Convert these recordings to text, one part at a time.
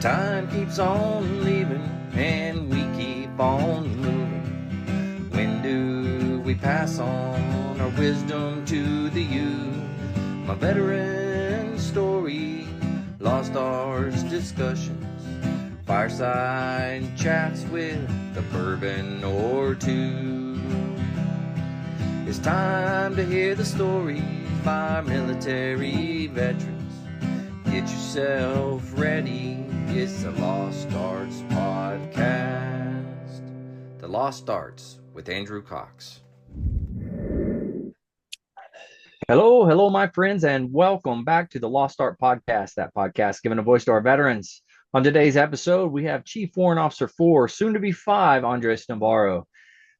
Time keeps on leaving and we keep on moving. When do we pass on our wisdom to the youth? My veteran story, lost arts discussions, fireside chats with a bourbon or two. It's time to hear the stories by military veterans. Get yourself ready. It's the Lost Arts Podcast. The Lost Arts with Andrew Cox. Hello, my friends, and welcome back to the Lost Art Podcast. That podcast giving a voice to our veterans. On today's episode, we have Chief Warrant Officer 4, soon to be 5, Andres Navarro.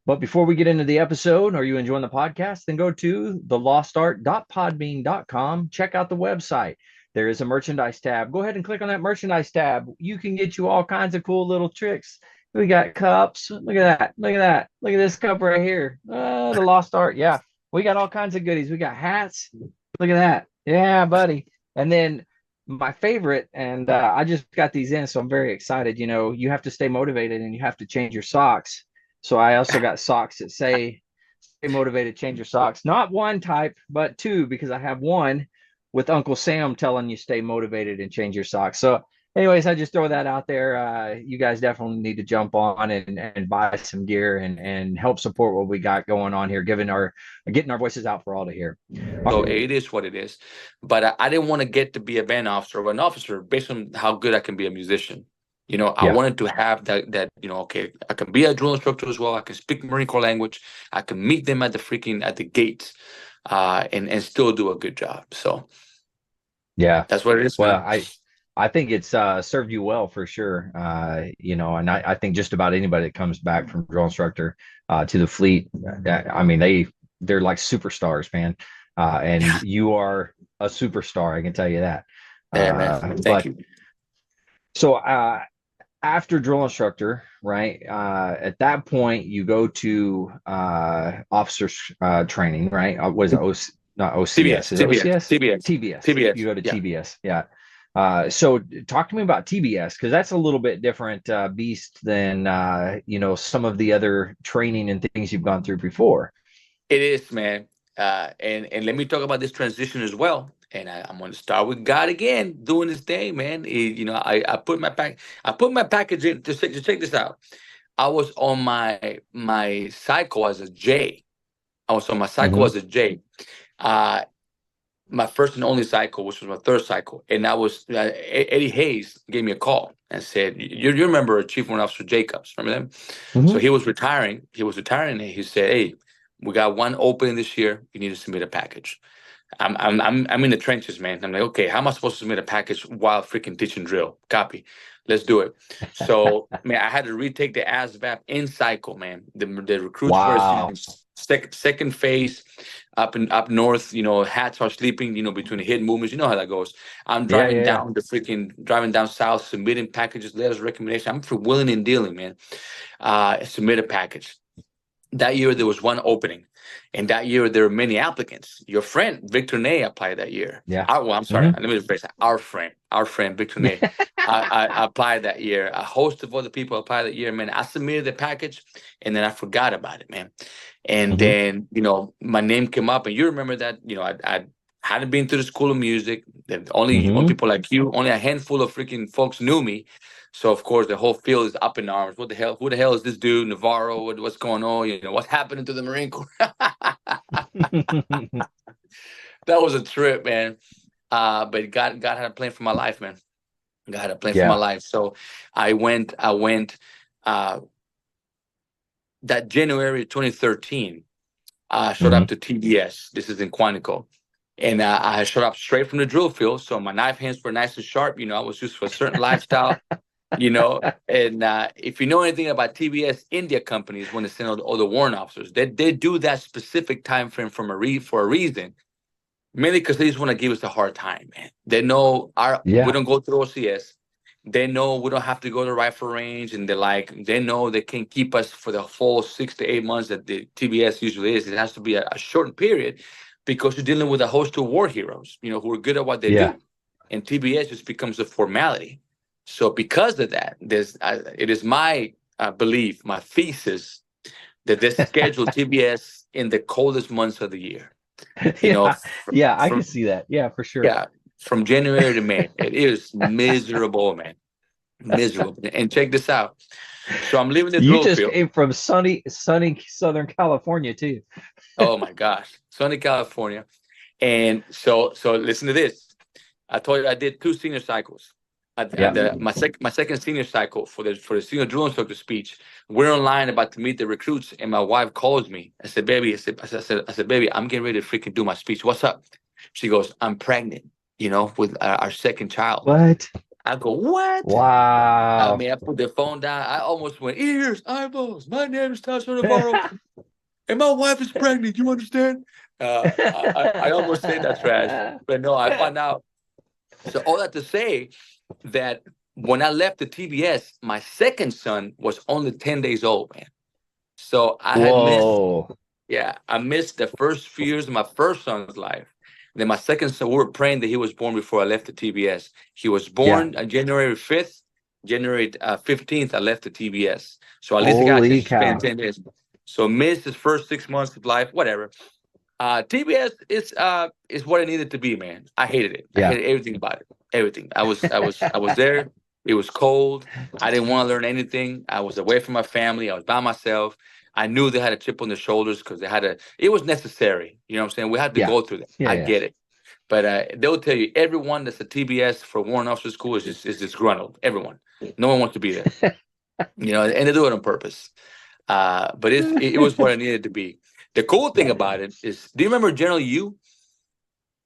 But before we get into the episode, are you enjoying the podcast? Then go to thelostart.podbean.com. Check out the website. There is a merchandise tab. Go ahead and click on that merchandise tab. You can get you all kinds of cool little tricks. We got cups. Look at that. Look at that. Look at this cup right here. The Lost Art. Yeah. We got all kinds of goodies. We got hats. Look at that. Yeah, buddy. And then my favorite, and I just got these in, so I'm very excited. You know, you have to stay motivated and you have to change your socks. So I also got socks that say, stay motivated, change your socks. Not one type, but two, because I have one with Uncle Sam telling you stay motivated and change your socks. So anyways, I just throw that out there. You guys definitely need to jump on and buy some gear and help support what we got going on here, getting our voices out for all to hear. So it is what it is. But I didn't want to get to be a band officer or an officer based on how good I can be a musician. You know, I wanted to have that, okay, I can be a drill instructor as well. I can speak Marine Corps language. I can meet them at the gates and still do a good job. So yeah, that's what it is. Well, I think it's served you well for sure. And I think just about anybody that comes back from drill instructor to the fleet, I mean, they're like superstars, man. And you are a superstar, I can tell you that. Yeah, man. Thank you. So after drill instructor, right? At that point, you go to officers training, right? Was it not OCS? TBS. You go to TBS, yeah. So talk to me about TBS, because that's a little bit different beast than some of the other training and things you've gone through before. It is, man. And let me talk about this transition as well. And I'm going to start with God again, doing this thing, man. I put my package in. Just check this out. I was on my cycle as a J. I was on my cycle as a J. My first and only cycle, which was my third cycle, and that was Eddie Hayes gave me a call and said, "You remember Chief Warrant Officer Jacobs? Remember them?" So he was retiring. And he said, "Hey, we got one opening this year. You need to submit a package." I'm in the trenches, man. I'm like, okay, how am I supposed to submit a package while freaking teaching drill? Copy. Let's do it. So, man, I had to retake the ASVAB in cycle, man. The recruits first, second phase up north. Hats are sleeping. Between the hidden movements. You know how that goes. I'm driving driving down south, submitting packages, letters of recommendation. I'm for willing and dealing, man. Submit a package. That year there was one opening, and that year there were many applicants. Your friend Victor Ney applied that year. Yeah. I'm sorry. Let me rephrase that. Our friend Victor Ney I applied that year. A host of other people applied that year. Man, I submitted the package, and then I forgot about it, man. And then my name came up, and you remember that I hadn't been to the School of Music. Only people like you, only a handful of freaking folks knew me. So of course the whole field is up in arms. What the hell? Who the hell is this dude, Navarro? What's going on? What's happening to the Marine Corps? That was a trip, man. But God had a plan for my life, man. God had a plan for my life. So I went that January 2013. I showed up to TBS. This is in Quantico. And I showed up straight from the drill field. So my knife hands were nice and sharp. I was used to a certain lifestyle. And if you know anything about TBS India companies, when they send all the warrant officers, they do that specific time frame for a reason, mainly because they just want to give us a hard time, man. They know we don't go through OCS. They know we don't have to go to rifle range, and they know they can keep us for the full 6 to 8 months that the TBS usually is. It has to be a shortened period because you're dealing with a host of war heroes, who are good at what they do, and TBS just becomes a formality. So because of that, it is my belief, my thesis, that they schedule TBS in the coldest months of the year. You know, Yeah, yeah, I can see that. Yeah, for sure. yeah, from January to May. It is miserable, man. Miserable. And check this out. So I'm leaving the You drill just field. came from sunny Southern California too. Oh my gosh, sunny California. And so listen to this. I told you I did two senior cycles. Yeah. My second senior cycle for the senior drill instructor speech. We're online about to meet the recruits, and my wife calls me. I said, "Baby," I said, "Baby, I'm getting ready to freaking do my speech. What's up?" She goes, "I'm pregnant. With our second child." What? I go, "What?" I Wow. mean, I put the phone down. I almost went, "Ears, eyeballs. My name is Tasha Navarro, and my wife is pregnant. You understand?" I almost said that trash, but no, I found out. So all that to say that when I left the TBS, my second son was only 10 days old, man. So I had missed, Whoa. yeah, I missed the first few years of my first son's life. Then my second son, we were praying that he was born before I left the TBS. He was Yeah. born on January 5th. January 15th, I left the TBS. So at least I got a chance Holy to spend cow. 10 days. So missed his first 6 months of life, whatever. TBS is what it needed to be, man. I hated it. I Yeah. hated everything about it. Everything. I was there. It was cold. I didn't want to learn anything. I was away from my family. I was by myself. I knew they had a chip on their shoulders because they had a. It was necessary. You know what I'm saying? We had to Yeah. go through that. Yeah. I Yeah. get it. But they'll tell you everyone that's a TBS for warrant officer school is disgruntled. Everyone. No one wants to be there. And they do it on purpose. But it was what it needed to be. The cool thing about it is, do you remember General U?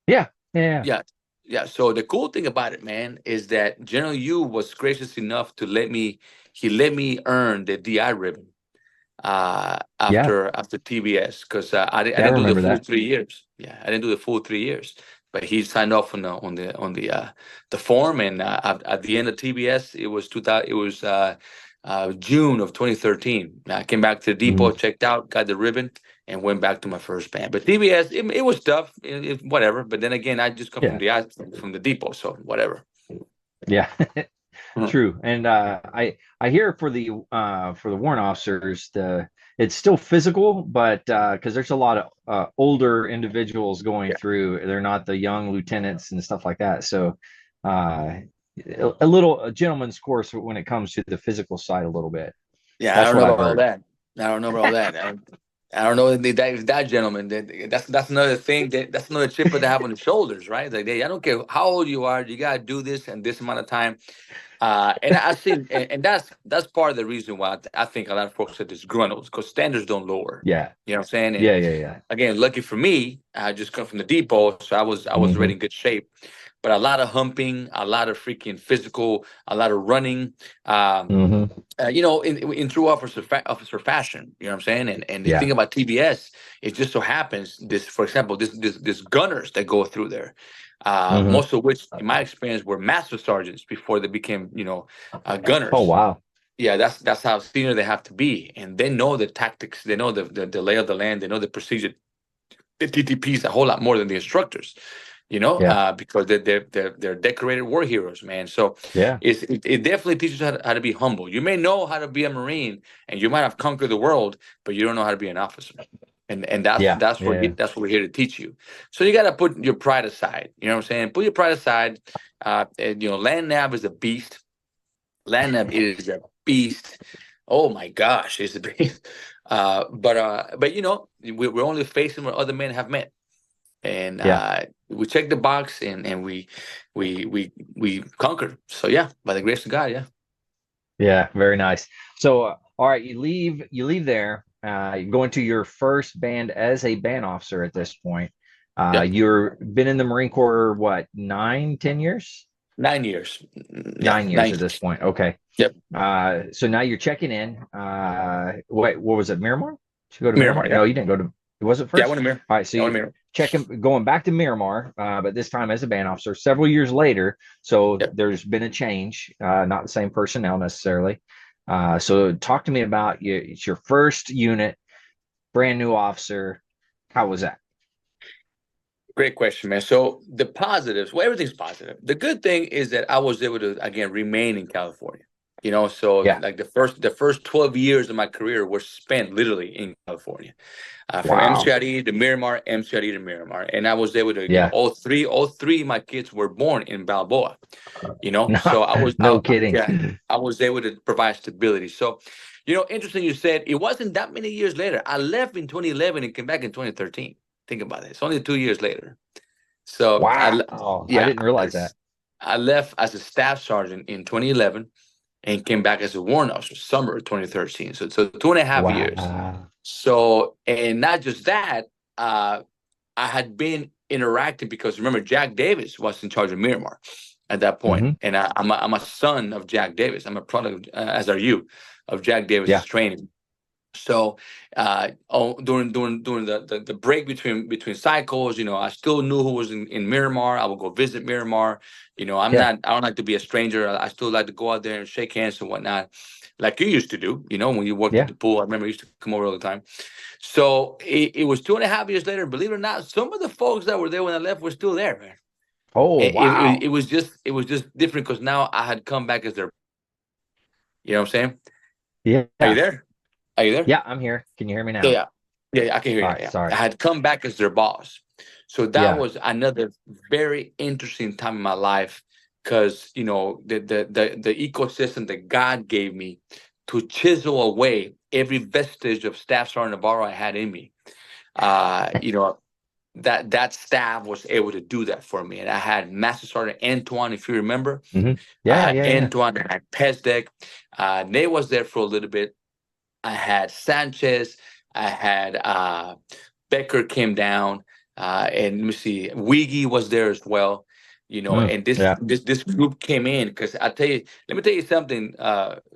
Yeah. Yeah. Yeah, yeah. So the cool thing about it, man, is that General U was gracious enough to let me. He let me earn the DI ribbon Yeah. after TBS because I Yeah. I didn't do the remember full that. 3 years. Yeah, I didn't do the full 3 years. But he signed off on the form, and at the end of TBS, it was 2000. It was June of 2013. I came back to the depot, Mhm. checked out, got the ribbon, and went back to my first band. But TBS, it was tough, whatever. But then again, I just come from Yeah. the depot, so whatever. Yeah. Mhm. True. And I hear for the warrant officers, it's still physical, but because there's a lot of older individuals going Yeah, through, they're not the young lieutenants and stuff like that. So uh, a gentleman's course when it comes to the physical side a little bit. yeah. I That's don't what know I've about all heard. that. I don't know about all that. I don't know if that gentleman. That's another thing. That's another chip that they have on the shoulders, right? Like, I don't care how old you are, you gotta do this and this amount of time. And I see, and that's part of the reason why I think a lot of folks are disgruntled because standards don't lower. Yeah. You know what I'm saying? And Yeah. Yeah. Yeah. again, lucky for me, I just come from the depot, so I was already Hmm. in good shape. But a lot of humping, a lot of freaking physical, a lot of running. Hmm. In true officer fashion, you know what I'm saying? And the Yeah. thing about TBS, it just so happens this, for example, this gunners that go through there, Hmm. most of which, in my experience, were master sergeants before they became, Oh, gunners. wow. Yeah, that's how senior they have to be, and they know the tactics, they know the lay of the land, they know the procedure, the TTPs a whole lot more than the instructors, Yeah. because they're decorated war heroes, man. So Yeah. it definitely teaches you how to be humble. You may know how to be a Marine, and you might have conquered the world, but you don't know how to be an officer. And that's Yeah. that's what Yeah. that's what we're here to teach you. So you got to put your pride aside. You know what I'm saying? Put your pride aside. And, land nav is a beast. Land nav is a beast. Oh my gosh, it's a beast. But we're only facing what other men have met, and Yeah. we checked the box, and we conquered. So yeah, by the grace of God, yeah, Yeah, very nice. So, all right, you leave there, you go into your first band as a band officer at this point. yep, You're been in the Marine Corps, what, 9, 10 years? 9 years, yeah, 9 years nine at this years, point. Okay. yep, So now you're checking in. What was it, Miramar? Did you go to Miramar, Miramar? yeah, No, you didn't go to, was it yeah, I first? want to mirror, All right, so I want you to mirror, checking going back to Miramar, but this time as a band officer several years later. So yep. there's been a change, not the same personnel necessarily. So talk to me about it's your first unit, brand new officer. How was that? Great question, man. So the positives, well, everything's positive. The good thing is that I was able to again remain in California. So Yeah. like the first 12 years of my career were spent literally in California. From Wow. MCID to Miramar, MCID to Miramar, and I was able to, Yeah. all three of my kids were born in Balboa. No, So I was, no kidding. yeah, I was able to provide stability. So, interesting. You said it wasn't that many years later. I left in 2011 and came back in 2013. Think about it. It's only 2 years later. So Wow. I yeah, didn't realize that. I left as a staff sergeant in 2011 and came back as a warrant officer summer of 2013. So 2.5 years. Wow. So, and not just that, uh, I had been interacting because remember Jack Davis was in charge of Miramar at that point, Hmm. and I'm a son of Jack Davis. I'm a product, as are you, of Jack Davis's Yeah. training. So, during the break between cycles, I still knew who was in Miramar. I would go visit Miramar. Yeah. I don't like to be a stranger. I still like to go out there and shake hands and whatnot, like you used to do. When you worked at Yeah. the pool, I remember you used to come over all the time. So it was 2.5 years later. Believe it or not, some of the folks that were there when I left were still there, man. Oh, It wow. was just different because now I had come back as their. You know what I'm saying? Are you Yeah. there? Are you there? Yeah. I'm here. Can you hear me Yeah, now? yeah, yeah, yeah, I can hear All you now. right. Yeah, I Sorry. had come back as their boss, so that Yeah. was another very interesting time in my life because the ecosystem that God gave me to chisel away every vestige of Staff Sergeant Navarro I had in me. Uh, you know that staff was able to do that for me, and I had Master Sergeant Antoine, if you remember. Hmm. I Yeah. had Yeah. Yeah. Antoine, I had Pesdek. Nate was there for a little bit. I had Sanchez. I had Becker came down, and let me see, Wiggy was there as well. Mm, And this yeah. this this group came in because let me tell you something,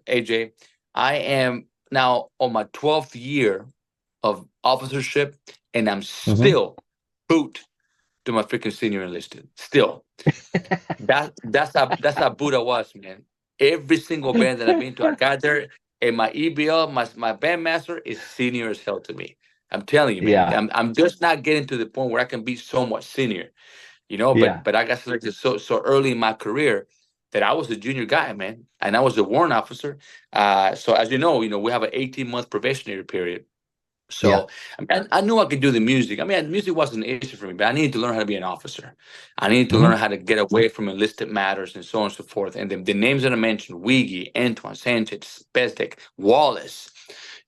AJ. I am now on my 12th year of officership, and I'm Hmm. still boot to my freaking senior enlisted. Still, that's how Buddha was, man. Every single band that I've been to, I got there, and my EBL, my bandmaster is senior as hell to me. I'm telling you, man. Yeah. I'm just not getting to the point where I can be so much senior, Yeah. But I got selected so early in my career that I was a junior guy, man, and I was a warrant officer. So as we have an 18-month probationary period. Yeah. So I knew I could do the music. I mean, music wasn't an issue for me, but I needed to learn how to be an officer. I needed to learn Hmm. how to get away from enlisted matters and so on and so forth. And the names that I mentioned, Wiggy, Antoine, Sanchez, Bezdek, Wallace,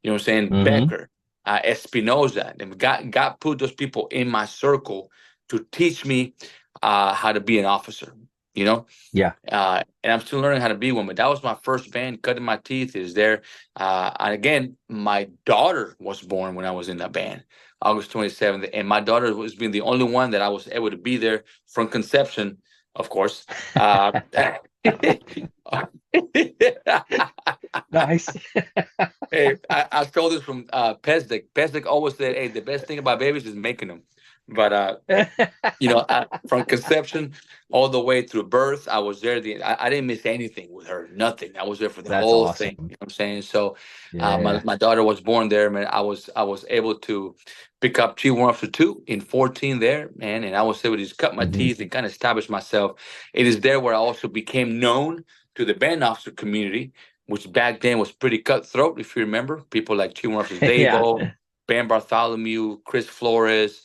you know what I'm saying, Hmm. Becker, Espinoza, and God put those people in my circle to teach me how to be an officer, you know? Yeah. And I'm still learning how to be one. But that was my first band. Cutting My Teeth is there. And again, my daughter was born when I was in that band, August 27th, and my daughter was being the only one that I was able to be there from conception, of course. Nice. Hey, I stole this from Pesdik. Pesdik always said, "Hey, the best thing about babies is making them." But from conception all the way through birth, I was there. I didn't miss anything with her, nothing. I was there for the That's whole thing. You awesome. know what I'm saying? So, my Yeah. my daughter was born there, man. I was able to pick up Chi Warm for 2 in 14 there, man, and I was able to just cut my Hmm. teeth and kind of establish myself. It is there where I also became known to the band officer community, which back then was pretty cutthroat, if you remember. People like Chi Warm Yeah. Zabo, Ben Bartholomew, Chris Flores,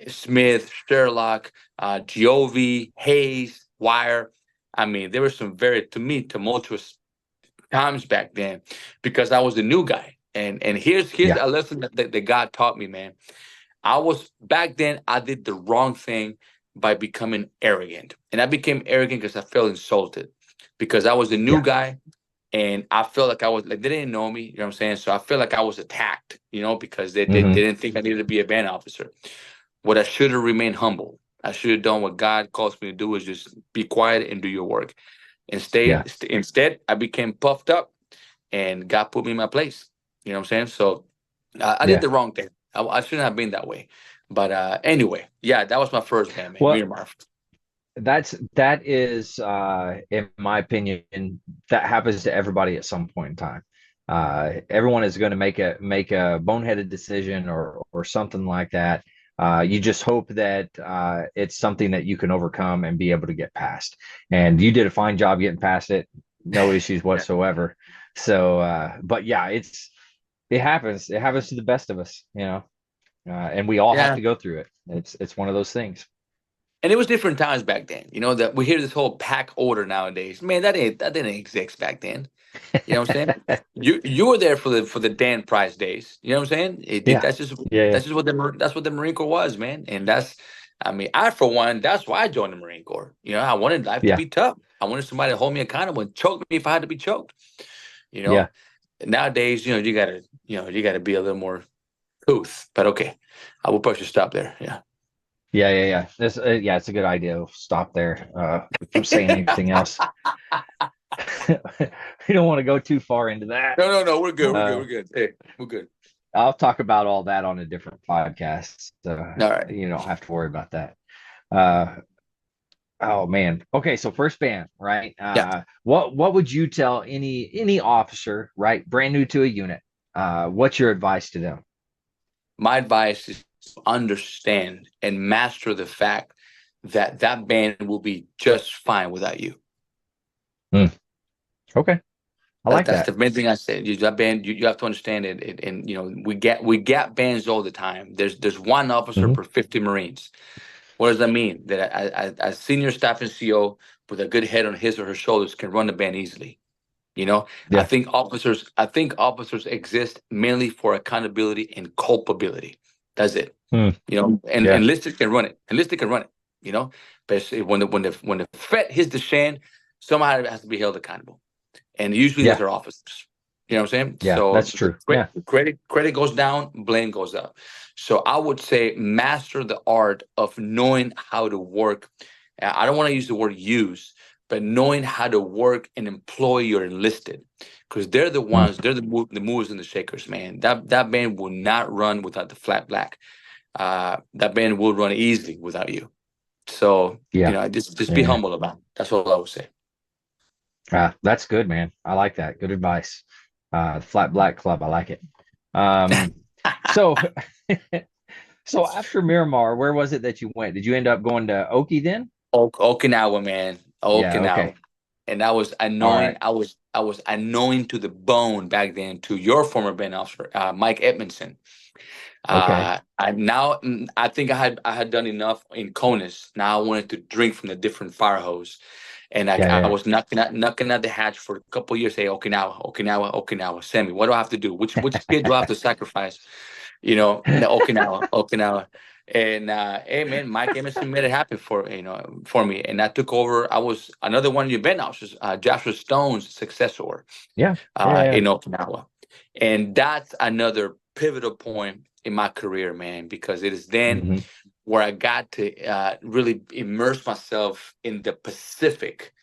Smith, Sherlock, Giove, Hayes, Wire. I mean, there were some very, to me, tumultuous times back then because I was the new guy. And here's Yeah. a lesson that God taught me, man. I was back then, I did the wrong thing by becoming arrogant. And I became arrogant because I felt insulted because I was the new Yeah. guy and I felt like I was like they didn't know me, you know what I'm saying? So I feel like I was attacked, because they Hmm. didn't think I needed to be a band officer. What I should have remained humble. I should have done what God calls me to do is just be quiet and do your work. Yeah. Instead, I became puffed up and God put me in my place. You know what I'm saying? So I did Yeah. the wrong thing. I shouldn't have been that way. But anyway, yeah, that was my first band, man. Well, Miramar. that is in my opinion, that happens to everybody at some point in time. Everyone is going to make a boneheaded decision or something like that. You just hope that it's something that you can overcome and be able to get past. And you did a fine job getting past it, no issues Yeah. whatsoever. So, but yeah, it happens. It happens to the best of us, and we all have Yeah. to go through it. It's one of those things. And it was different times back then. You know, that we hear this whole pack order nowadays. Man, that didn't exist back then. You know what I'm saying? You were there for the Dan Price days. You know what I'm saying? Yeah, yeah, yeah, That's just what that's what the Marine Corps was, man. And that's, I mean, I for one, that's why I joined the Marine Corps. You know, I wanted life to yeah, be tough. I wanted somebody to hold me accountable and choke me if I had to be choked. You yeah, know, nowadays, you gotta be a little more couth. But okay, I will probably stop there. Yeah. yeah, yeah, yeah. Yeah, it's a good idea. We'll stop there from saying anything else. We don't want to go too far into that. No. We're good. We're good. Uh, We're good. Hey, we're good. I'll talk about all that on a different podcast. So All right. you don't have to worry about that. Uh, oh man. Okay, so first band, right? Yeah. What would you tell any officer, right, brand new to a unit? What's your advice to them? My advice is to understand and master the fact that that band will be just fine without you. Hmm. Okay, I like That's that. the main thing I said. That band, you have to understand it. And we get bands all the time. There's one officer Hmm. per 50 Marines. What does that mean? That a senior staff NCO with a good head on his or her shoulders can run the band easily. You know, Yeah. I think officers exist mainly for accountability and culpability. That's it. Hmm. You know, and Yeah. enlisted can run it. Enlisted can run it. You know, but when the Fed hits the shan, somehow it has to be held accountable, and usually those Yeah. are officers. You know what I'm saying? Yeah. So That's the true. Yeah. credit goes down, blame goes up. So I would say master the art of knowing how to work. I don't want to use the word use, but knowing how to work and employ your enlisted, because they're the Hmm. ones, they're the movers and the shakers, man. That band will not run without the flat black. That band will run easily without you. So Yeah. just be Yeah. humble about it. That's all I would say. That's good, man. I like that. Good advice. Flat Black Club. I like it. Um, so so after Miramar, where was it that you went? Did you end up going to Oki then? Okinawa, man, Yeah. Okinawa, Okay. and that was All annoying. right. I was annoying to the bone back then to your former band officer, Mike Edmondson. Okay. I think I had done enough in CONUS. Now I wanted to drink from the different fire hose, and Yeah. I Yeah. was knocking at the hatch for a couple of years. Say Okinawa, Okinawa, Okinawa. Send me. What do I have to do? Which kid do I have to sacrifice? The Okinawa, Okinawa. And hey man, Mike Emerson made it happen for me. And I took over. I was another one of your band officers, Joshua Stone's successor Yeah. Yeah. Yeah. in Okinawa. And that's another pivotal point in my career, man, because it is then Hmm. where I got to really immerse myself in the Pacific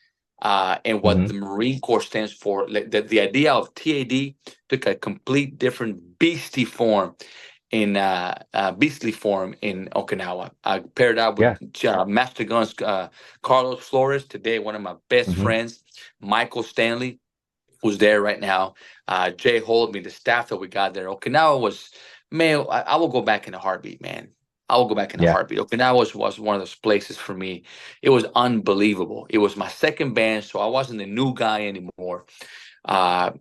and what Hmm. the Marine Corps stands for. Like the idea of TAD took a complete different beastly form in Okinawa. I paired up with Yeah. Master Guns Carlos Flores, today one of my best Hmm. friends, Michael Stanley, who's there right now, Jay Holt, the staff that we got there. Okinawa was, man, I will go back in a heartbeat, man. I will go back in a Yeah. heartbeat. Okinawa was one of those places for me. It was unbelievable. It was my second band, so I wasn't the new guy anymore. And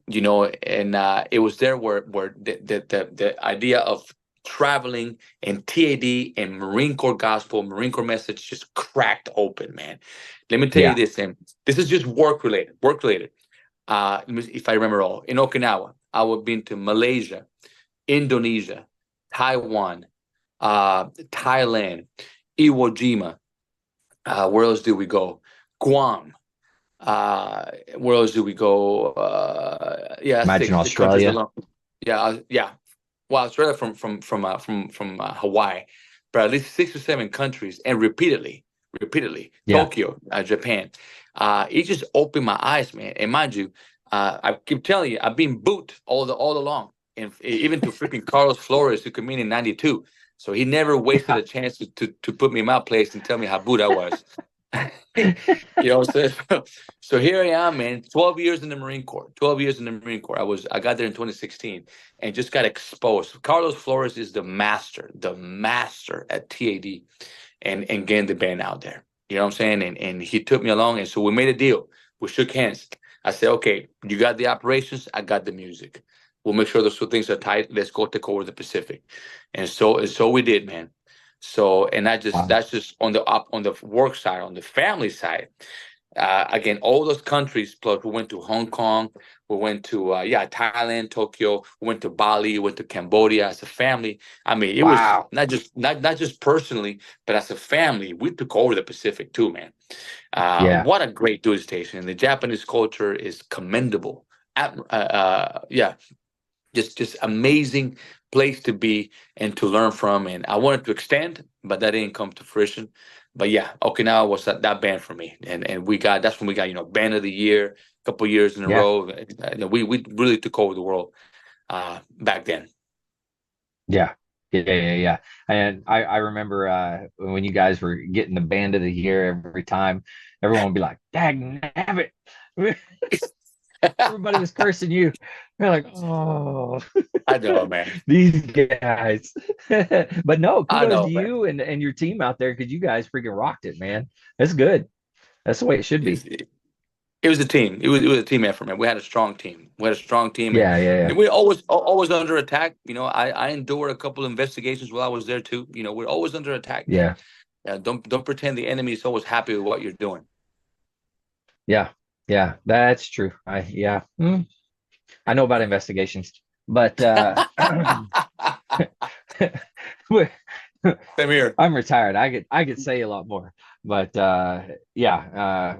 it was there where the idea of traveling and TAD and Marine Corps gospel, Marine Corps message just cracked open, man. Let me tell you Yeah. this, and this is just work related. Work related. If I remember all, in Okinawa, I would been to Malaysia, Indonesia, Taiwan, Thailand, Iwo Jima. Where else did we go? Guam. Where else did we go? Yeah, Imagine six countries Australia. alone. Yeah. Well, Australia from Hawaii, but at least 6 or 7 countries, and repeatedly. Yeah. Tokyo, Japan. It just opened my eyes, man. And mind you, I keep telling you, I've been boot all along, and even to freaking Carlos Flores, who came in '92. So he never wasted Yeah. a chance to put me in my place and tell me how boot I was. So here I am, man. 12 years in the Marine Corps. 12 years in the Marine Corps. I got there in 2016, and just got exposed. Carlos Flores is the master at TAD, and getting the band out there. You know what I'm saying? And he took me along, and so we made a deal. We shook hands. I said, okay, you got the operations, I got the music. We'll make sure those two things are tight. Let's go take over the Pacific. And so we did, man. So, and Wow. that's just on the work side, on the family side. Again, all those countries. Plus, we went to Hong Kong. We went to Thailand, Tokyo. We went to Bali. Went to Cambodia as a family. I mean, it was Wow. not just personally, but as a family, we took over the Pacific too, man. Yeah. What a great duty station! And the Japanese culture is commendable. Yeah, just amazing place to be and to learn from. And I wanted to extend, but that didn't come to fruition. But yeah, Okinawa was that band for me, and that's when we got band of the year a couple years in a Yeah. row. We really took over the world back then. Yeah. Yeah. And I remember when you guys were getting the band of the year every time, everyone would be like, Dag nabbit. Everybody was cursing you. You're like, oh, I know, man. these guys. But no, I kudos to know, man. you and your team out there because you guys freaking rocked it, man. That's good. That's the way it should It's, be. it was a team. It was a team effort, man. We had a strong team. We had a strong team, and, Yeah. and we always under attack. I endured a couple of investigations while I was there too. We're always under attack, man. Yeah. Don't pretend the enemy is always happy with what you're doing. Yeah. Yeah. That's true. I know about investigations, but Same here. I'm retired. I could say a lot more, but yeah,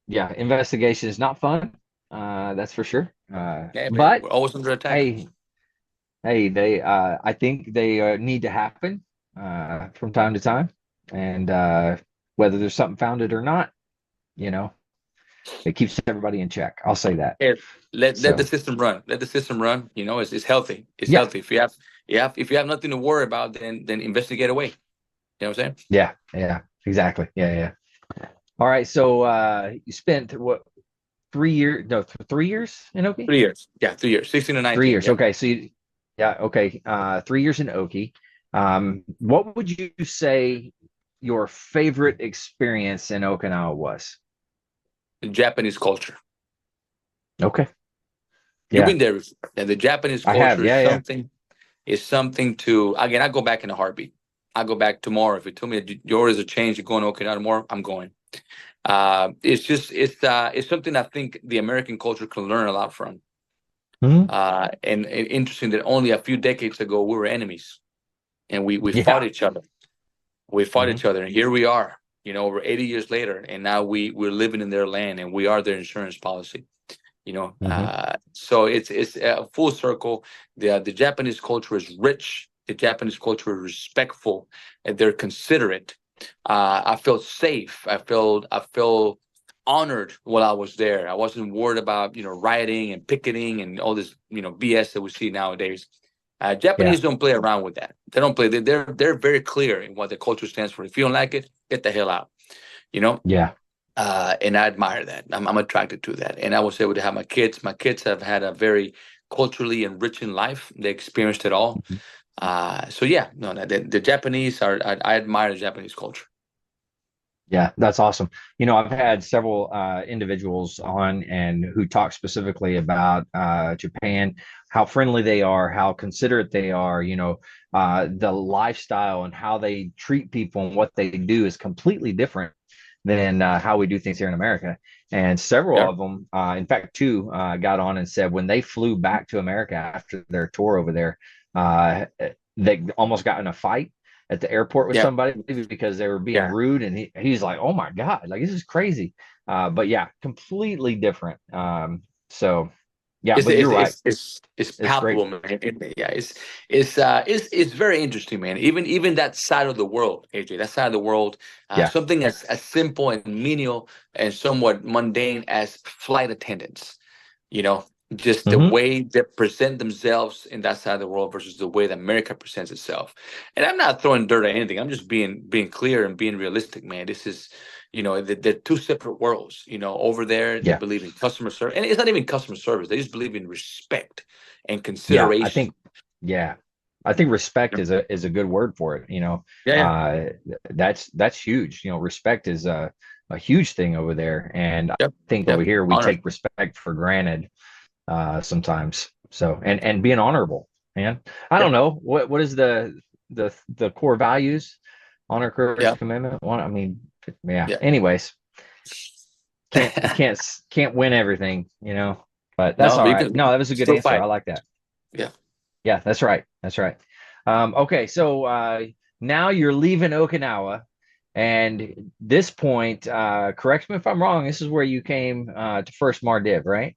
yeah, investigation is not fun. That's for sure. Yeah, man. But We're always under attack. hey, they I think they need to happen from time to time, and whether there's something founded or not, you know, it keeps everybody in check. I'll say that. Yeah, let the So system run. Let the system run. It's healthy. It's yeah, healthy. If you have nothing to worry about, then investigate away. You know what I'm saying? yeah, exactly. Yeah. All right. So you spent what 3 years? No, 3 years in Okie? 3 years. Yeah, 3 years. 16 to Three 19. years. Yep. Okay. So yeah, okay. 3 years in Okie. What would you say your favorite experience in Okinawa was? The Japanese culture. Okay. You've Yeah, been there before. And the Japanese I have. culture is Yeah. something to, again, I go back in a heartbeat. I go back tomorrow. If you tell me that your orders have changed, you're going to Okinawa tomorrow, I'm going. It's something I think the American culture can learn a lot from. Mhm. And interesting that only a few decades ago we were enemies, and we fought Yeah. each other. We fought Hmm. each other, and here we are. Over 80 years later, and now we're living in their land, and we are their insurance policy. Hmm. So it's a full circle. The Japanese culture is rich. The Japanese culture is respectful, and they're considerate. I felt safe. I felt honored while I was there. I wasn't worried about rioting and picketing and all this BS that we see nowadays. Yeah. Japanese don't play around with that. They don't play. They're very clear in what the culture stands for. If you don't like it, get the hell out. You know, Yeah. and I admire that. I'm attracted to that, and I was able to have my kids. My kids have had a very culturally enriching life. They experienced it all. Mhm. So yeah, no, no, the Japanese are. I admire the Japanese culture. Yeah, that's awesome. I've had several individuals on and who talk specifically about Japan, how friendly they are, how considerate they are, the lifestyle and how they treat people and what they do is completely different than how we do things here in America. And several Yeah, of them, in fact, two got on and said when they flew back to America after their tour over there, uh, they almost got in a fight at the airport with yeah, somebody because they were being yeah. rude, and he's like, "Oh my God, like this is crazy." But yeah, completely different. So yeah, It's but you're it's right. it's it's, it's It's great. palpable, man. Yeah, it's very interesting, man. Even that side of the world, AJ, that side of the world, Yeah. something as simple and menial and somewhat mundane as flight attendants. You know, just the Hmm. way they present themselves in that side of the world versus the way that America presents itself. And I'm not throwing dirt at anything. I'm just being clear and being realistic, man. This is, they're two separate worlds. Over there they Yeah. believe in customer service, and it's not even customer service. They just believe in respect and Yeah. consideration. Yeah. I think respect is a good word for it. Yeah, yeah, Uh, that's huge. Respect is a huge thing over there, and I yep, think over yep. here we Honor. take respect for granted sometimes. So and being honorable, man. I don't Yep, know what is the core values, honor, courage, yeah, commitment. One, I mean, yeah. yeah. Anyways, can't win everything. But that's No, all but you right. can No, that was a good still answer. I fight. like that. Yeah. Yeah, that's right. That's right. Okay, so now you're leaving Okinawa, and this point, correct me if I'm wrong. This is where you came to First Mardiv, right?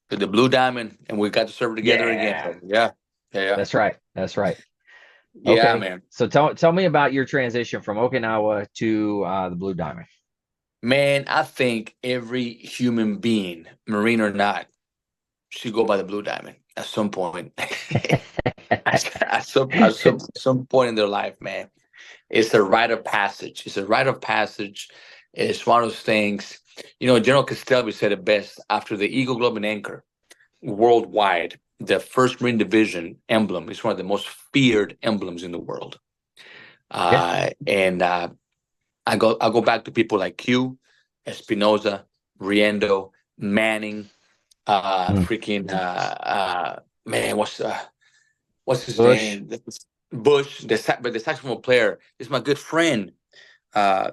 To the Blue Diamond, and we got to serve together again, Yeah, brother. Yeah, yeah, yeah. that's right. That's right. Yeah, Okay, man. so tell me about your transition from Okinawa to the Blue Diamond. Man, I think every human being, Marine or not, should go by the Blue Diamond at some point. At some point in their life, man. It's a rite of passage. It's a rite of passage. It's one of those things. General Castelvi said it best after the Eagle Globe and Anchor worldwide. The First Marine Division emblem is one of the most feared emblems in the world. Yeah. And I go back to people like Q, Espinoza, Riendo, Manning, Mm. freaking man, what's his Bush, name? Bush, but the saxophone player is my good friend,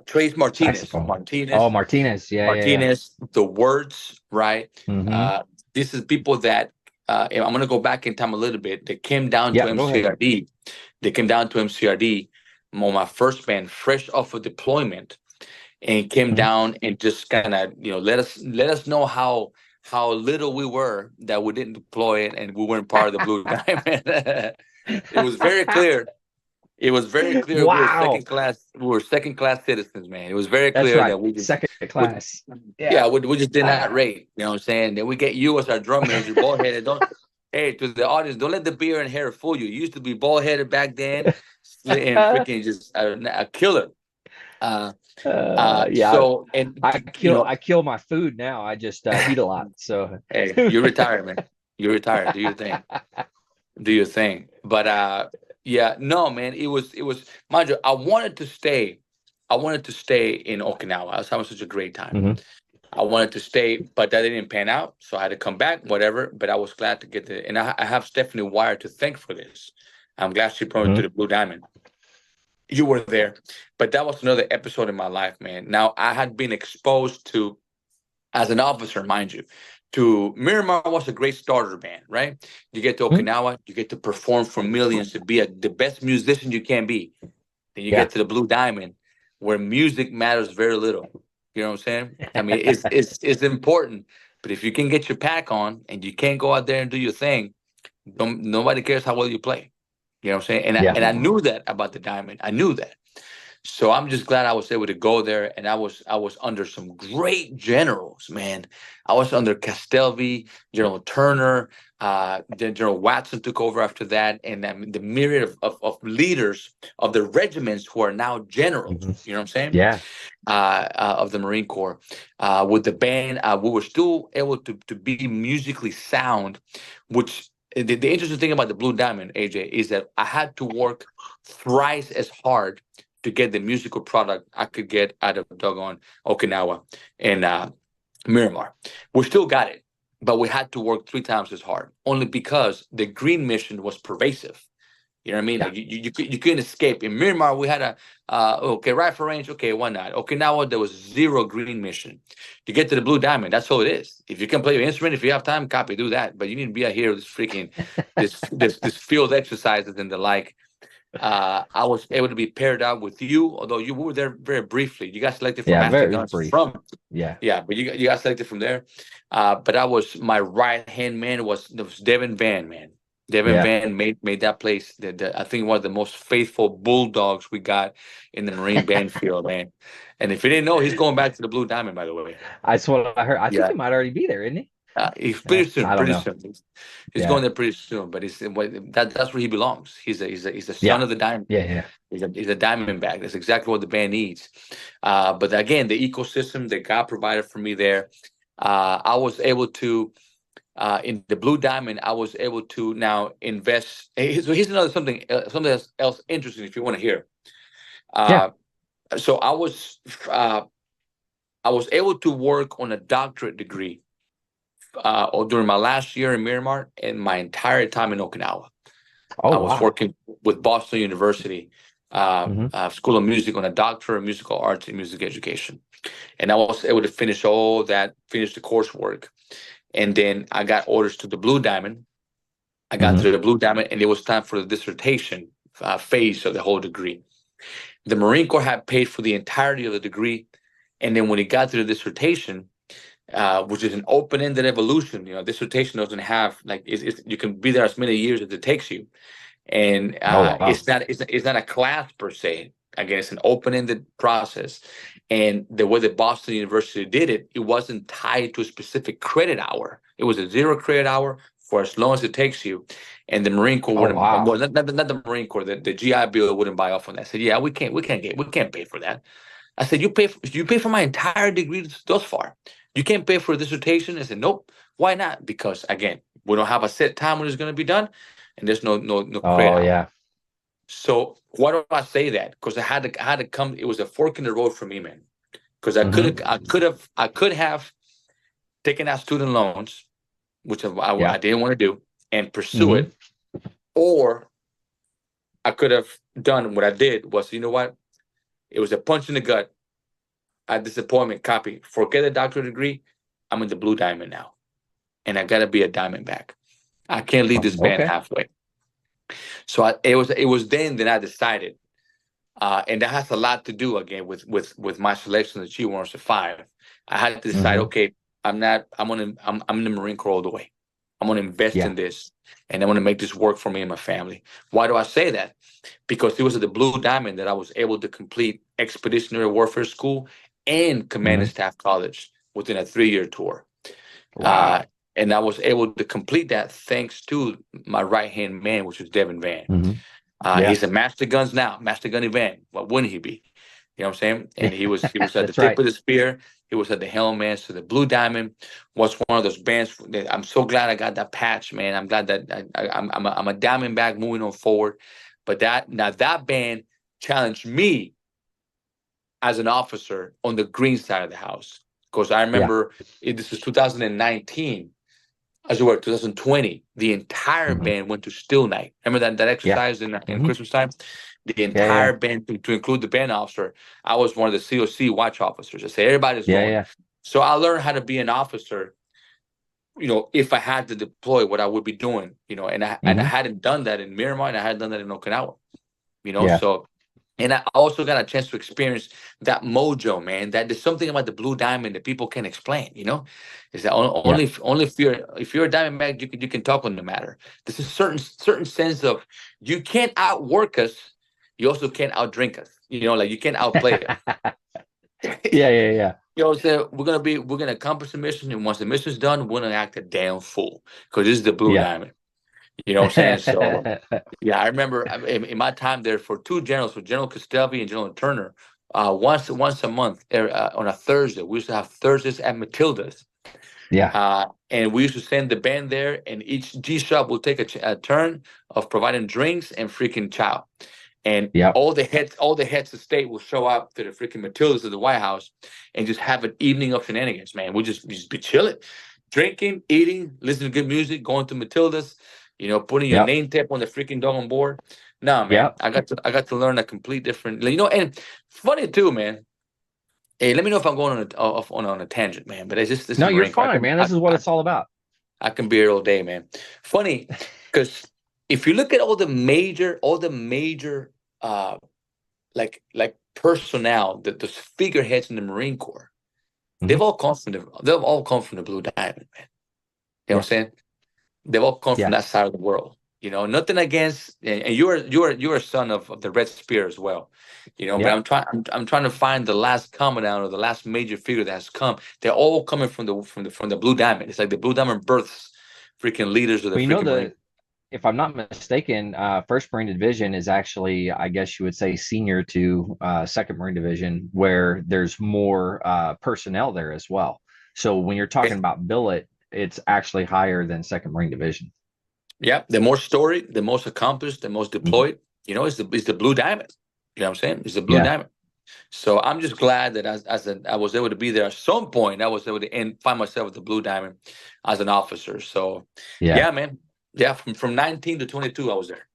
Trace Martinez. saxophone. Oh, Martinez, Martinez. Yeah, yeah, yeah. Martinez, the words, right? Mm-hmm. Uh, this is people that and I'm gonna go back in time a little bit. They came down to Yeah, go ahead. MCRD. They came down to MCRD on my first band, fresh off of deployment, and came Mhm. down and just kind of let us know how little we were that we didn't deploy it and we weren't part of the Blue Diamond. It was very clear. It was very clear we were Wow. second class. We were second class citizens, man. It was very That's clear right. that we just, Second we, class. yeah, Yeah. we just did not Uh, rate. You know what I'm saying? Then we get you as our drum major, bald headed. Don't, hey, to the audience, don't let the beard and hair fool you. You used to be bald headed back then, and freaking just a killer. Uh, yeah. so and I kill my food now. I just eat a lot. So hey, you're retired, man. You're retired. Do your thing. Do your thing. But yeah, no, man. It was mind you, I wanted to stay. I wanted to stay in Okinawa. I was having such a great time. Mhm. I wanted to stay, but that didn't pan out. So I had to come back, whatever. But I was glad to get the and I have Stephanie Wire to thank for this. I'm glad she promoted to Mhm. the Blue Diamond. You were there. But that was another episode in my life, man. Now I had been exposed to as an officer, mind you, to Miramar was a great starter band, right? You get to Mhm. Okinawa, you get to perform for millions, to be the best musician you can be. Then you Yeah. get to the Blue Diamond, where music matters very little. You know what I'm saying? I mean, it's important, but if you can get your pack on and you can't go out there and do your thing, nobody cares how well you play. You know what I'm saying? And I, Yeah. and I knew that about the Diamond. I knew that. So I'm just glad I was able to go there, and I was under some great generals, man. I was under Castelvi, General Turner, then General Watson took over after that, and the myriad of leaders of the regiments who are now generals. Mhm. You know what I'm saying? Yeah. Of the Marine Corps, with the band, we were still able to be musically sound, which. The interesting thing about the Blue Diamond, AJ, is that I had to work thrice as hard to get the musical product I could get out of doggone Okinawa and Miramar. We still got it, but we had to work three times as hard, only because the green mission was pervasive. You know what I mean? Yeah. Like you couldn't escape. In Miramar, we had a okay rifle range. Okay, why not? Okinawa, there was zero green mission. To get to the Blue Diamond, that's all it is. If you can play your instrument, if you have time, copy, do that. But you need to be out here with this freaking this field exercises and the like. I was able to be paired up with you, although you were there very briefly. You got selected from Yeah. Very Macedon brief. from, Yeah. yeah, but you got selected from there. But I was my right hand man was Devin Van, man. Devin Yeah. Van made that place I think one of the most faithful bulldogs we got in the Marine band field, man. And if you didn't know, he's going back to the Blue Diamond, by the way. That's what I heard. I think Yeah, he might already be there, isn't he? He's pretty soon, I don't pretty know. soon. He's going Yeah. there pretty soon. But that's where he belongs. He's a son Yeah. of the diamond. Yeah. Yeah. He's a diamond bag. That's exactly what the band needs. But again, the ecosystem that God provided for me there, I was able to in the blue diamond. I was able to now invest. So here's another something else interesting. If you want to hear, Yeah. uh, so uh, I was able to work on a doctorate degree or during my last year in Miramar and my entire time in Okinawa. Oh I was wow. working with Boston University Hmm. School of Music on a doctorate of musical arts and music education, and I was able to finish all that, finish the coursework, and then I got orders to the Blue Diamond. I got Hmm. to the Blue Diamond, and it was time for the dissertation phase of the whole degree. The Marine Corps had paid for the entirety of the degree, and then when it got to the dissertation, which is an open-ended evolution. Dissertation doesn't have like you can be there as many years as it takes you, and Oh wow. it's not a class per se. Again, it's an open-ended process, and the way that Boston University did it, it wasn't tied to a specific credit hour. It was a 0 credit hour for as long as it takes you, and the Marine Corps Oh wouldn't. wow. Well, not the Marine Corps. The GI Bill wouldn't buy off on that. I said, yeah, we can't pay for that. I said, you pay for my entire degree thus far. You can't pay for a dissertation. I said, nope. Why not? Because again, we don't have a set time when it's going to be done, and there's no credit Oh hour. yeah. So why do I say that? Because I had to come. It was a fork in the road for me, man. Because Hmm. I could have taken out student loans, which I Yeah. didn't want to do, and pursue Hmm. it, or I could have done what I did was, you know what? It was a punch in the gut, a disappointment. Copy. Forget a doctorate degree. I'm in the blue diamond now, and I gotta be a diamond back. I can't leave this band Okay. halfway. So it was then that I decided, and that has a lot to do again with my selection of the CWO4 I had to decide, Hmm. okay, I'm in the Marine Corps all the way. I'm gonna invest Yeah. in this, and I'm gonna make this work for me and my family. Why do I say that? Because it was at the Blue Diamond that I was able to complete Expeditionary Warfare School and Command and Hmm. Staff College within a 3-year tour. Uh, Wow. and I was able to complete that thanks to my right hand man, which was Devin Van. Hmm. Yeah. He's a master guns now, master gunny Van. What wouldn't he be? You know what I'm saying? And he was at the That's tip right. of the spear. He was at the helm, man. So the Blue Diamond was one of those bands that I'm so glad I got that patch, man. I'm glad that I'm a Diamondback moving on forward. But that band challenged me as an officer on the green side of the house. Because I Yeah. remember this was 2019, as it were, 2020, the entire Hmm. band went to Still Night. Remember that Yeah. exercise in Hmm. Christmas time? The Yeah. Yeah. entire band, to include the band officer, I was one of the COC watch officers. I say everybody's Yeah. going. Yeah. So I learned how to be an officer. If I had to deploy, what I would be doing. And I Hmm. hadn't done that in Miramar, and I hadn't done that in Okinawa. Yeah. So and I also got a chance to experience that mojo, man. That there's something about the blue diamond that people can't explain. Is that Yeah. only if you're a diamondback, you can talk on the matter. There's a certain sense of you can't outwork us, you also can't outdrink us. Like you can't outplay us. Yeah. Yeah. Yeah. What I'm saying? We're gonna accomplish the mission, and once the mission's done, we're gonna act a damn fool because this is the blue Yeah. diamond. You know what I'm saying? So yeah, I remember in my time there for two generals, for General Castelvi and General Turner, once a month on a Thursday. We used to have Thursdays at Matilda's, Yeah. and we used to send the band there, and each G shop will take a turn of providing drinks and freaking chow, and Yep. all the heads of state will show up to the freaking Matilda's at the White House, and just have an evening of shenanigans. Man, we just be chilling, drinking, eating, listening to good music, going to Matilda's, putting your Yep. name tap on the freaking dog on board. Nah, man, Yep. I got to learn a complete different, and funny too, man. Hey, let me know if I'm going on a tangent, man. But it's just this is No, you're Marine Corps. fine, man. This is what it's all about. I can be here all day, man. Funny, because if you look at all the major, uh, like personnel, those figureheads in the Marine Corps, Hmm. they've all come from the Blue Diamond, man. You know what I'm Yeah. saying? They've all come from Yeah. that side of the world. Nothing against, and you're a son of the Red Spear as well, But Yep. I'm trying to find the last commandant or the last major figure that has come. They're all coming from the Blue Diamond. It's like the Blue Diamond births freaking leaders of the Well, you know freaking Marine. the if I'm not mistaken, First Marine Division is actually, I guess you would say, senior to Second Marine Division, where there's more personnel there as well. So when you're talking about billet, it's actually higher than Second Marine Division. Yeah, the more storied, the most accomplished, the most Mhm. deployed. Is the Blue Diamond. You know what I'm saying? It's the Blue Yeah, Diamond. So I'm just glad that I was able to be there at some point. I was able to find myself with the Blue Diamond as an officer. So yeah. yeah, man. Yeah, from 19 to 22, I was there.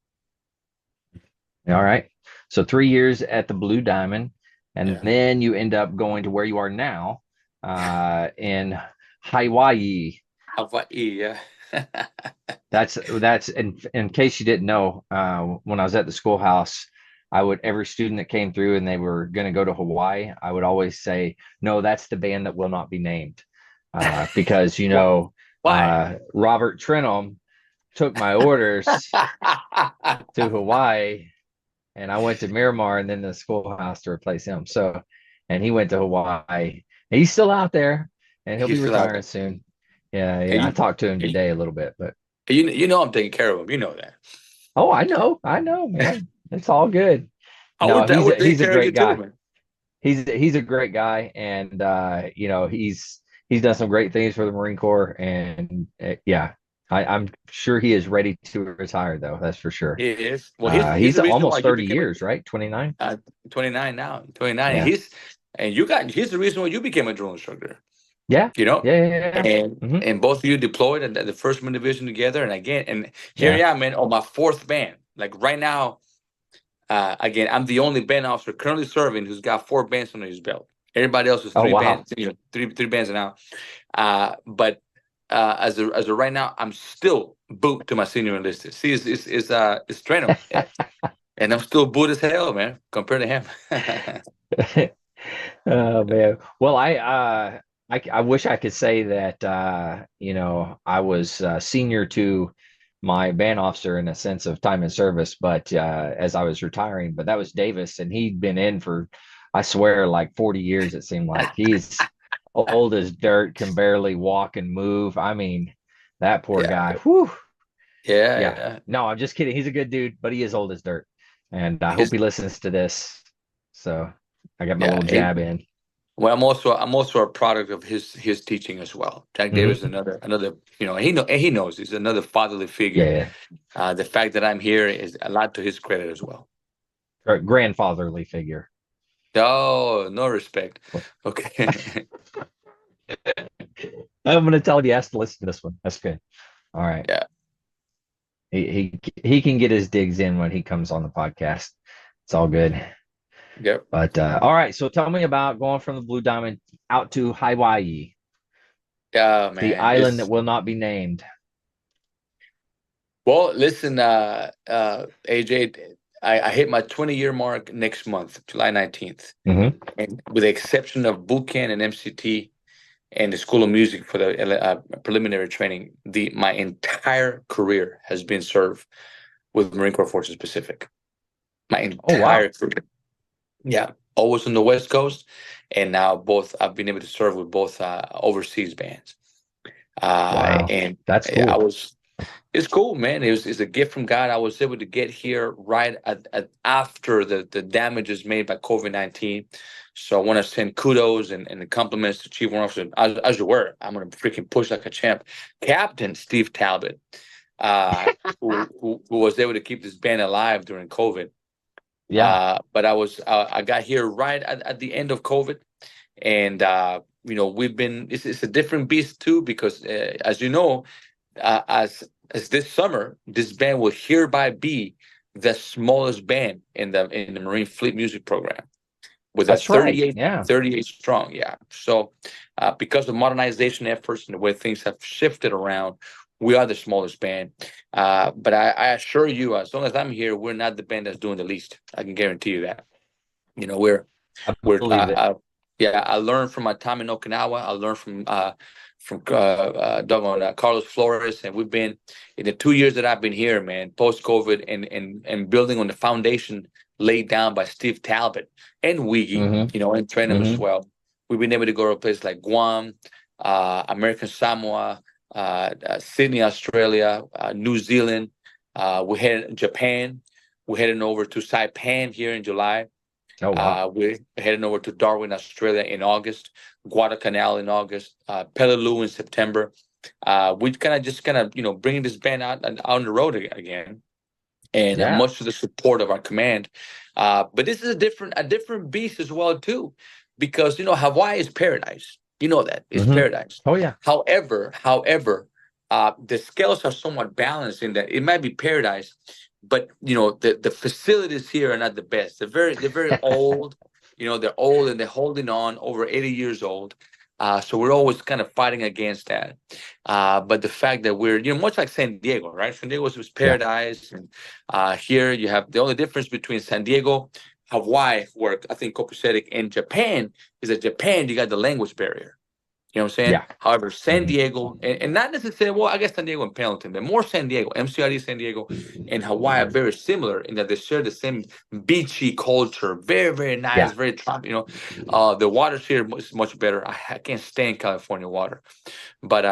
All right. So 3 years at the Blue Diamond, and Yeah. then you end up going to where you are now, in Hawaii. Hawaii, yeah. That's in case you didn't know, when I was at the schoolhouse, I would every student that came through and they were going to go to Hawaii, I would always say, no, that's the band that will not be named, because Why? Robert Trenholm took my orders to Hawaii, and I went to Miramar and then the schoolhouse to replace him. So, and he went to Hawaii. He's still out there, and he'll be He's still out retiring there. soon. Yeah, And yeah. I you, talked to him and today a little bit, but. I'm taking care of him. You know that. Oh, I know, man. It's all good. No, I would take he's a care of you great too, guy. man. He's a great guy, and he's done some great things for the Marine Corps, and yeah, I'm sure he is ready to retire, though. That's for sure. He is. Well, he's He's the reason why almost you 30 became a years, right? 29. 29 now. 29. Yeah, He's the reason why you became a drill instructor. yeah, You know, yeah, yeah, yeah. and Hmm. and both of you deployed at the first Marine division together, and here Yeah. I am, man, on my fourth band. Like right now, again, I'm the only band officer currently serving who's got four bands under his belt. Everybody else is Oh, three wow. bands, three bands now. But as of right now, I'm still boot to my senior enlisted. See, it's Trenum, and I'm still boot as hell, man, compared to him. Oh man. Well, I wish I could say that I was senior to my band officer in a sense of time and service, but as I was retiring, but that was Davis, and he'd been in for, I swear, like 40 years. It seemed like he's old as dirt, can barely walk and move. I mean, that poor Yeah, guy. Whew. yeah, Yeah. yeah. No, I'm just kidding. He's a good dude, but he is old as dirt, and I hope He's he listens to this. So I got my yeah. little jab in. Well, I'm also a product of his teaching as well. Jack Davis is Hmm. another he knows he's another fatherly Yeah, figure. yeah. The fact that I'm here is a lot to his credit as well. Grandfatherly figure. Oh, no respect. Okay. I'm gonna tell him he has to listen to this one. That's good. All right. Yeah. He can get his digs in when he comes on the podcast. It's all good. Yep. But all right. So tell me about going from the Blue Diamond out to Hawaii, Yeah, the man. island that It's will not be named. Well, listen, AJ, I hit my 20-year mark next month, July 19th. Hmm. And with the exception of boot camp and MCT and the School of Music for the preliminary training, the my entire career has been served with Marine Corps Forces Pacific. My Oh wow. entire career. Yeah, always on the West Coast, and now both I've been able to serve with both overseas bands. Wow. And That's I cool. was It's cool, man. It's a gift from God. I was able to get here right after the damages made by COVID-19. So I want to send kudos and the compliments to Chief Warrant Officer, as you were. I'm going to freaking push like a champ. Captain Steve Talbot, who was able to keep this band alive during COVID. Yeah, But I got here right at the end of COVID, and we've been. It's a different beast too because, as you know, as this summer, this band will hereby be the smallest band in the Marine Fleet Music Program with a that's right. 38 Yeah. 38 strong. Yeah. So because of modernization efforts and the way things have shifted around, we are the smallest band. But I assure you, as long as I'm here, we're not the band that's doing the least. I can guarantee you that. You know, we're I we're believe it. Yeah, I learned from my time in Okinawa. I learned from doggone Carlos Flores, and we've been in the 2 years that I've been here, man, post COVID, and building on the foundation laid down by Steve Talbot and Wiggy, Mm-hmm. and train them as Mm-hmm. well. We've been able to go to a place like Guam, American Samoa, Sydney, Australia, New Zealand. We headed Japan. We're heading over to Saipan here in July. Oh wow. We're heading over to Darwin, Australia in August, Guadalcanal in August, Peleliu in September. We kind of bringing this band out on the road again, and Yeah. much to the support of our command. But this is a different beast as well too, because Hawaii is paradise. You know that it's Mm-hmm. paradise. Oh yeah. However, the scales are somewhat balanced in that it might be paradise, but the facilities here are not the best. They're very old. They're old and they're holding on over 80 years old. So we're always kind of fighting against that. But the fact that we're, much like San Diego, right? San Diego was Yeah. paradise, and here you have the only difference between San Diego, Hawaii, where I think copacetic, and Japan is that Japan you got the language barrier. You know what I'm saying? Yeah. However, San Mm-hmm. Diego, and not necessarily, well, I guess San Diego and Pendleton, but more San Diego, MCRD San Diego, and Hawaii are very similar in that they share the same beachy culture. Very, very nice, Yeah. very tropical. The water's here is much better. I can't stand California water, but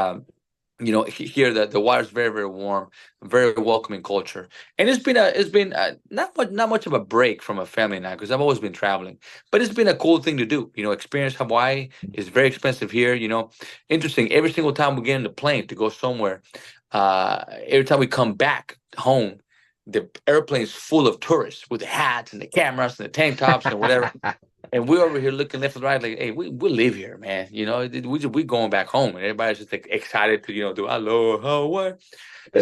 here the water is very, very warm, very welcoming culture. And it's been not much of a break from a family now, because I've always been traveling, but it's been a cool thing to do. Experience Hawaii is very expensive here. Interesting, every single time we get in the plane to go somewhere, every time we come back home, the airplane's full of tourists with the hats and the cameras and the tank tops and whatever. And we're over here looking left and right, like, hey, we live here, man. We going back home, and everybody's just like excited to do aloha.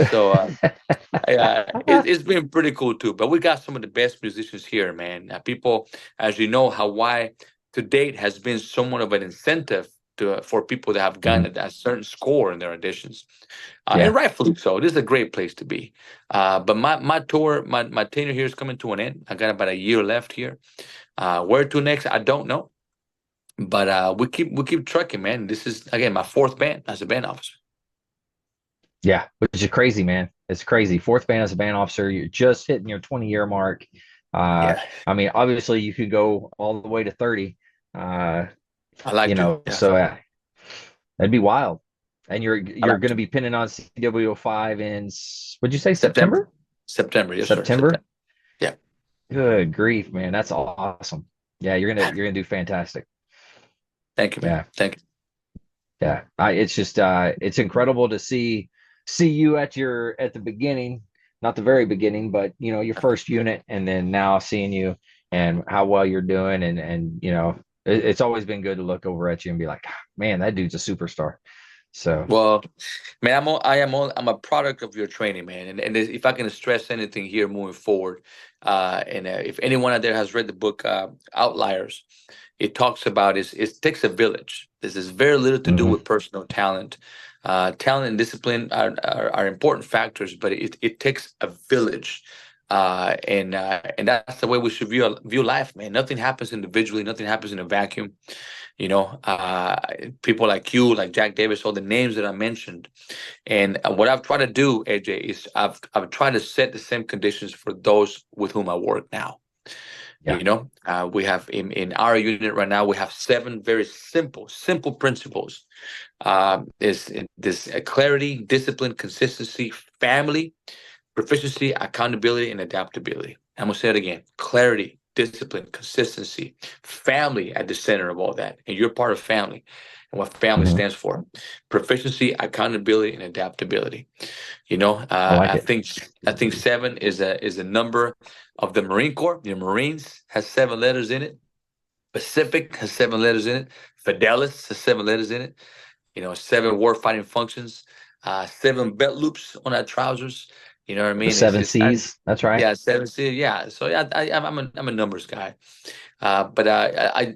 So it's been pretty cool too. But we got some of the best musicians here, man. People, as you know, Hawaii to date has been somewhat of an incentive for people that have Mhm. gotten a certain score in their auditions, and Yeah. rightfully so. This is a great place to be. But my tour, my tenure here is coming to an end. I got about a year left here. Where to next? I don't know, but we keep trucking, man. This is again my fourth band as a band officer. Yeah. Which is crazy, man. It's crazy. Fourth band as a band officer, you're just hitting your 20-year mark. Uh, Yeah, I mean, obviously you could go all the way to 30. Uh, I like to. Yeah, so that'd be wild. And you're I you're like going to to. be pinning on CWO5 in what'd you say, September, September? September, yes, sir, September? September. Yeah, Good grief, man. That's awesome. Yeah, you're gonna do fantastic. thank you, man. Yeah. Thank you. Yeah. It's just it's incredible to see you at the beginning, not the very beginning, but your first unit, and then now seeing you and how well you're doing, and it's always been good to look over at you and be like, "Ah, man, that dude's a superstar." So Well, man, I'm a product of your training, man. And if I can stress anything here moving forward, and if anyone out there has read the book Outliers, it talks about it takes a village. This is very little to do mhm. with personal talent. Talent and discipline are important factors, but it takes a village. And that's the way we should view life, man. Nothing happens individually. Nothing happens in a vacuum. you know uh People like you, like Jack Davis, all the names that I mentioned. And what I've tried to do, AJ, is I've tried to set the same conditions for those with whom I work now. Yeah. We have in our unit right now, we have seven very simple principles. Is this clarity, discipline, consistency, family, proficiency, accountability, and adaptability. I'm gonna say it again: clarity, discipline, consistency, family at the center of all that, and you're part of family, and what family Mhm. stands for: proficiency, accountability, and adaptability. I like I it. think I think seven is a number of the Marine Corps. The Marines has 7 letters in it. Pacific has 7 letters in it. Fidelis has 7 letters in it. Seven war fighting functions, seven belt loops on our trousers. You know what I The mean? seven C's. That's right. Yeah, seven. Yeah. So yeah, I'm a numbers guy. But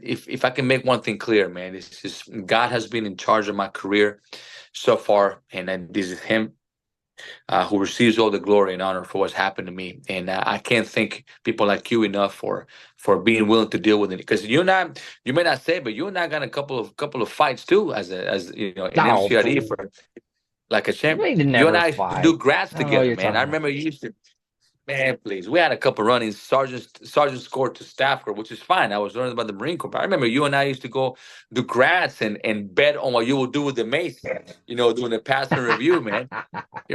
if I can make one thing clear, man, it's just God has been in charge of my career so far, and then this is Him. who receives all the glory and honor for what's happened to me. And I can't thank people like you enough for being willing to deal with it. Because you may not say, but you and I got a couple of fights too, as in No, MCRE for like a champ. we You and never I used to do fight. grads I don't know what together, you're man. talking I about. remember you used to. Man, please. We had a couple run-ins, sergeant scored to staff corps, which is fine. I was learning about the Marine Corps. But I remember you and I used to go do grads and bet on what you would do with the mace, doing the pass and review, man.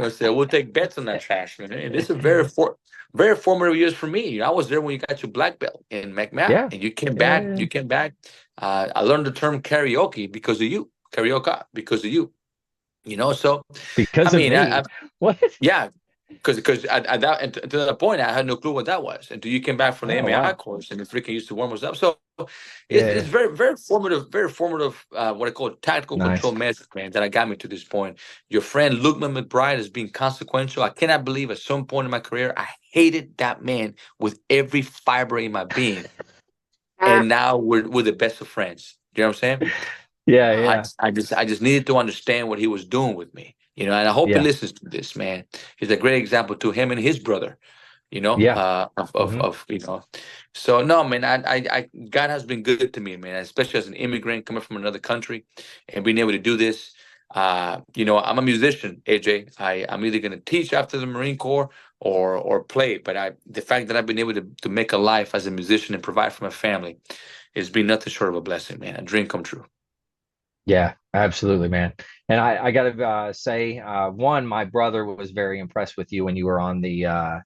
So we'll take bets on that trash, man. And this is very formative years for me. I was there when you got your black belt in McMahon, Yeah, and you came back. yeah, You came back. I learned the term karaoke because of you. Karaoke because of you. So I because of mean, I me. What? yeah, because at that and to that point, I had no clue what that was until you came back from the Oh MAI wow. course and the freaking used to warm us up. So it's Yeah, very formative, very formative. What I call tactical control nice. measures, man, that I got me to this point. Your friend Lukeman McBride has been consequential. I cannot believe at some point in my career I hated that man with every fiber in my being, and now we're the best of friends. You know what I'm saying? Yeah, I yeah, I just needed to understand what he was doing with me, and I hope he yeah, listens to this, man. He's a great example to him and his brother, yeah. Hmm. of. So no, man, God has been good to me, man, especially as an immigrant coming from another country and being able to do this. I'm a musician, AJ. I'm either gonna teach after the Marine Corps or play, but the fact that I've been able to make a life as a musician and provide for my family has been nothing short of a blessing, man. A dream come true. Yeah, absolutely, man. And I gotta say, one, my brother was very impressed with you when you were on the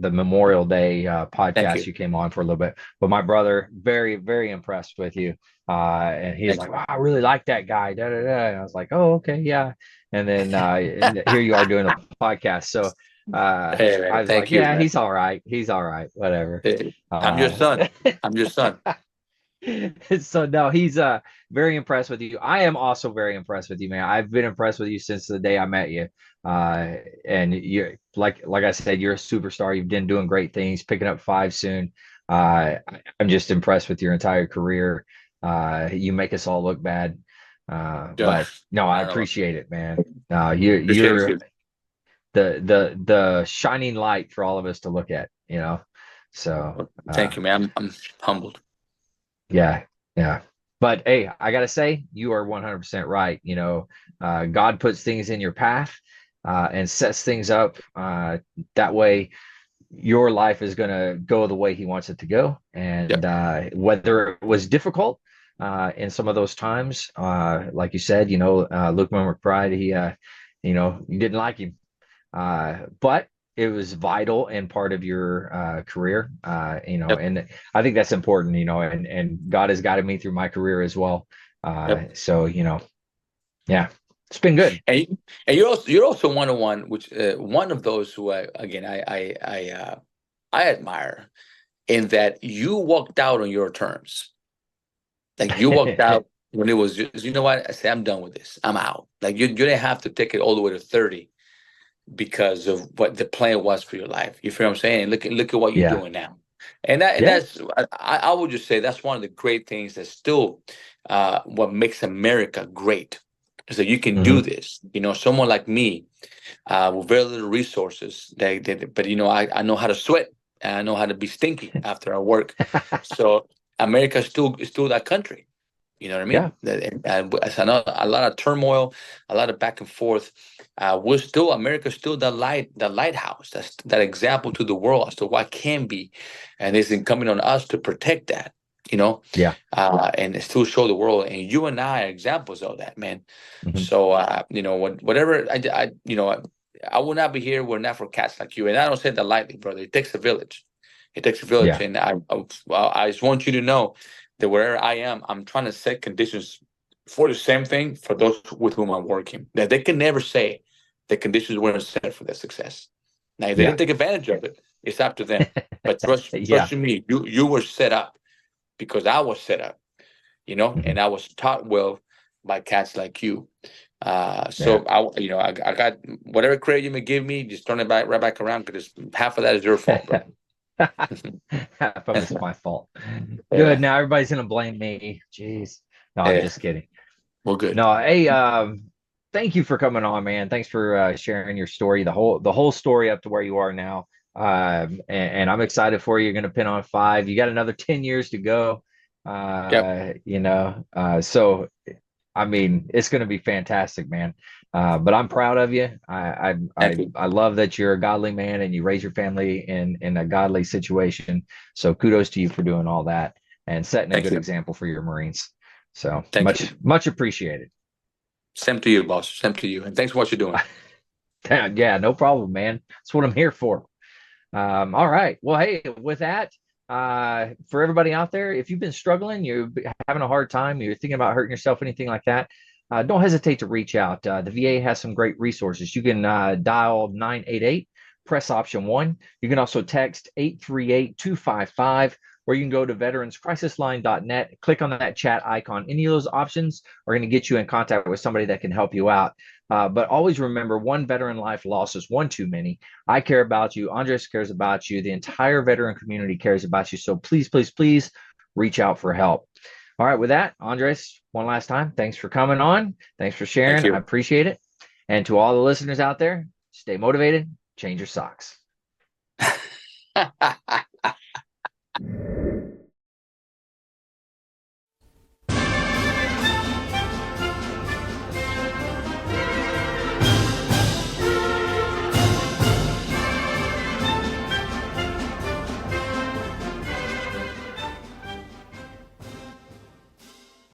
Memorial Day Thank podcast you. you came on for a little bit. But my brother, very, very impressed with you. And he's Thank like, you. wow, I really like that guy. Da, da, da. And I was like, oh, okay, yeah. And here you are doing a podcast. So Hey, I man, was like, thank you, yeah, man. he's all right. He's all right. Whatever. Hey, I'm your Uh, son. I'm your son. so no, he's very impressed with you. I am also very impressed with you, man. I've been impressed with you since the day I met you. And you're like I said, you're a superstar. You've been doing great things, picking up five soon. I'm just impressed with your entire career. You make us all look bad. Yeah, But no, I I don't know. appreciate it, man. You Appreciate you're you. the shining light for all of us to look at, So Well, thank you, man. I'm humbled. yeah, yeah. But hey, I gotta say, you are 100% right. God puts things in your path and sets things up that way your life is gonna go the way He wants it to go. Yeah, And whether it was difficult in some of those times, like you said, Luke McBride, you didn't like him, but it was vital and part of your career, yep, and I think that's important, and God has guided me through my career as well. yep. So, yeah, it's been good. And you're also one, which one of those who I admire in that you walked out on your terms. Like you walked out when it was just, you know what? I say I'm done with this. I'm out. Like you didn't have to take it all the way to 30 because of what the plan was for your life. You feel what I'm saying? Look at what you're Yeah, doing now. And yeah. that's I would just say that's one of the great things that's still what makes America great is that you can do Hmm. this. Someone like me with very little resources, but I know how to sweat and I know how to be stinky after I work. So America is still that country. You know what I Yeah. mean? It's a lot of turmoil, a lot of back and forth. America's still the lighthouse. That's that example to the world as to what can be, and it's incumbent on us to protect that. You know, Yeah. and still show the world. And you and I are examples of that, man. Hmm. So, whatever I will not be here. We're not for cats like you. And I don't say that lightly, brother. It takes a village. It takes a village, Yeah. and I just want you to know that wherever I am, I'm trying to set conditions for the same thing for those with whom I'm working. That they can never say the conditions weren't set for their success. Now, if they Yeah. didn't take advantage of it, it's up to them. But trust Yeah. you me, you were set up because I was set up, Hmm. and I was taught well by cats like you. Yeah. So I got whatever credit you may give me, just turn it back right back around because half of that is your fault, brother. Half of it's my fault. Good. Yeah, Now everybody's gonna blame me. Jeez. No, I'm yeah, just kidding. well, good. No, hey, thank you for coming on, man. Thanks for sharing your story, the whole story up to where you are now. And I'm excited for you. You're going to pin on five. You got another 10 years to go. Yep. So I mean, it's going to be fantastic, man. But I'm proud of you. Thank you. I love that you're a godly man and you raise your family in a godly situation. So kudos to you for doing all that and setting a Thank good you. example for your Marines. So Thank you. much appreciated. Same to you, boss. Same to you. And thanks for what you're doing. Yeah, no problem, man. That's what I'm here for. All right. Well, hey, with that, for everybody out there, if you've been struggling, you're having a hard time, you're thinking about hurting yourself, anything like that, don't hesitate to reach out. The VA has some great resources. You can dial 988, press option one. You can also text 838-255, or you can go to veteranscrisisline.net, click on that chat icon. Any of those options are going to get you in contact with somebody that can help you out. But always remember, one veteran life loss is one too many. I care about you. Andres cares about you. The entire veteran community cares about you. So please, please, please reach out for help. All right. With that, Andres, one last time, thanks for coming on. Thanks for Thank sharing. I you. appreciate it. And to all the listeners out there, stay motivated, change your socks.